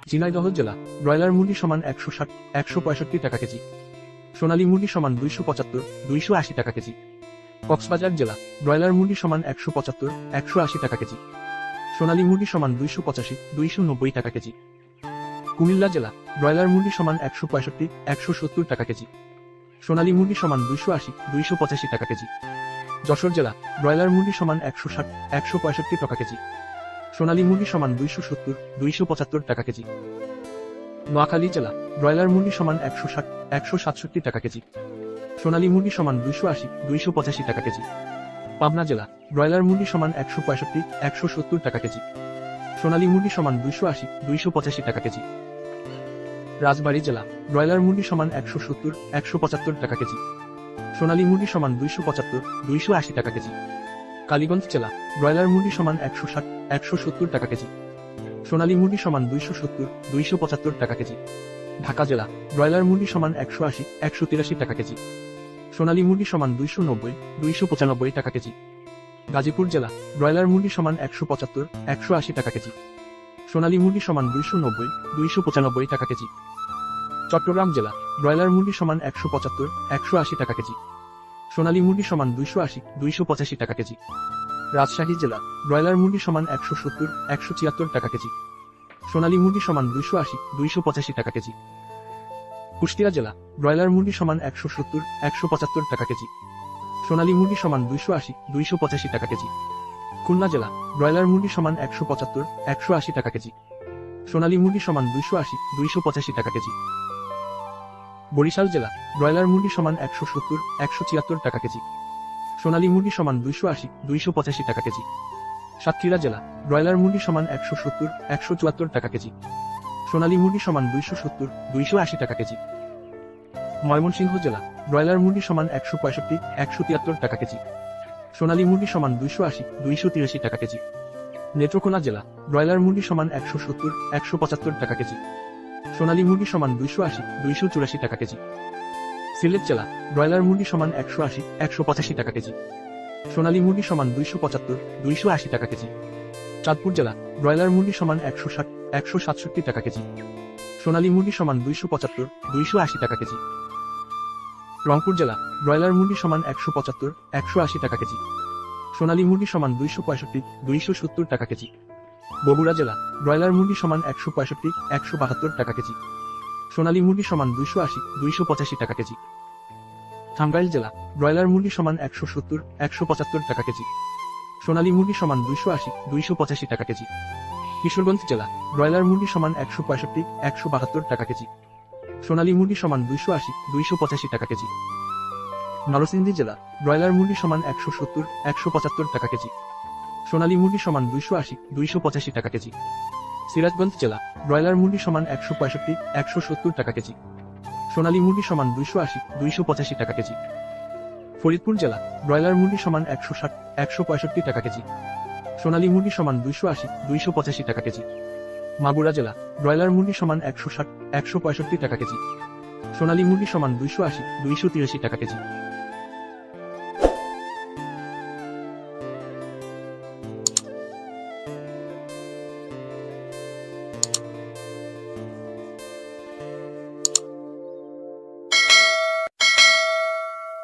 ঝিনাইদহ জেলা ব্রয়লার মুরগি সমান 160 165 টাকা কেজি, সোনালী মুরগি সমান 275 280 টাকা কেজি। কক্সবাজার জেলা ব্রয়লার মুরগি সমান 175 180 টাকা কেজি, সোনালী মুরগি সমান 285 290 টাকা কেজি। কুমিল্লা জেলা ব্রয়লার মুরগি সমান 165 170 টাকা কেজি, সোনালী মুরগি সমান 280 285 টাকা কেজি। যশোর জেলা ব্রয়লার মুরগি সমান 160 165 টাকা কেজি, সোনালী মুরগি সমান 270 275 টাকা কেজি। নোয়াখালী জেলা ব্রয়লার মুরগি সমান 160 167 টাকা কেজি, সোনালী মুরগি সমান 280 285 টাকা কেজি। পাবনা জেলা ব্রয়লার মুরগি সমান 165 170 টাকা কেজি, সোনালী মুরগি সমান 280 285 টাকা কেজি। রাজবাড়ী জেলা ব্রয়লার মুরগি সমান 170 175 টাকা কেজি, সোনালী মুরগি সমান 275 280 টাকা কেজি। কালীগঞ্জ জেলা ব্রয়লার মুরগি সমান 160 170 টাকা কেজি, সোনালী মুরগি সমান 270 275 টাকা কেজি। ঢাকা জেলা ব্রয়লার মুরগি সমান 180 183 টাকা কেজি, সোনালী মুরগি সমান 290 295 টাকা কেজি। গাজীপুর জেলা ব্রয়লার মুরগি সমান 175 180 টাকা কেজি, সোনালী মুরগি সমান 290 295 টাকা কেজি। চট্টগ্রাম জেলা ব্রয়লার মুরগি সমান 175 180 টাকা কেজি, সোনালী মুরগি সমান 280 285 টাকা কেজি। রাজশাহী জেলা ব্রয়লার মুরগি সমান 170 176 টাকা কেজি, সোনালী মুরগি সমান 280 285 টাকা কেজি। কুষ্টিয়া জেলা ব্রয়লার মুরগি সমান 170 175 টাকা কেজি, সোনালী মুরগি সমান 280 285 টাকা কেজি। খুলনা জেলা ব্রয়লার মুরগি সমান 175 180 টাকা কেজি, সোনালী মুরগি সমান 280 285 টাকা কেজি। বরিশাল জেলা ব্রয়লার মুরগি সমান 170 176 টাকা কেজি, সোনালী মুরগি সমান 280 285 টাকা কেজি। সাতক্ষীরা জেলা ব্রয়লার মুরগি সমান 170 174 টাকা কেজি, সোনালী মুরগি সমান 270 280 টাকা কেজি। ময়মনসিংহ জেলা ব্রয়লার মুরগি সমান 165 173 টাকা কেজি, সোনালী মুরগি সমান 280 283 টাকা কেজি। নেত্রকোনা জেলা ব্রয়লার মুরগি সমান 170 175 টাকা কেজি, সোনালী মুরগি সমান 280 284 টাকা কেজি। সিলেট জেলা ব্রয়লার মুরগি সমান 180 185 টাকা কেজি, সোনালী মুরগি সমান 275 280 টাকা কেজি। চাঁদপুর জেলা ব্রয়লার মুরগি সমান 160 167 টাকা কেজি, সোনালী মুরগি সমান 275 280 টাকা কেজি। রংপুর জেলা ব্রয়লার মুরগি সমান 175 180 টাকা কেজি, সোনালী মুরগি সমান 265 270 টাকা কেজি। বগুড়া জেলা ব্রয়লার মুরগি সমান 165 172 টাকা কেজি, সোনালী মুরগি সমান 280 285 টাকা কেজি। টাঙ্গাইল জেলা ব্রয়লার মুরগি সমান 170 175 টাকা কেজি, সোনালী মুরগি সমান 280 285 টাকা কেজি। কিশোরগঞ্জ জেলা ব্রয়লার মুরগি সমান 165 172 টাকা কেজি, সোনালী মুরগি সমান 280 285 টাকা কেজি। নরসিংদী জেলা ব্রয়লার মুরগি সমান 170 175 টাকা কেজি, সোনালী মুরগি সমান 280 285 টাকা কেজি। সিরাজগঞ্জ জেলা ব্রয়লার মুরগি সমান 165 170 টাকা কেজি, সোনালী মুরগি সমান 280 285 টাকা কেজি। ফরিদপুর জেলা ব্রয়লার মুরগি সমান 160 165 টাকা কেজি, সোনালী মুরগি সমান 280 285 টাকা কেজি। মাগুরা জেলা ব্রয়লার মুরগি সমান 160 165 টাকা কেজি, সোনালী মুরগি সমান 280 283 টাকা কেজি।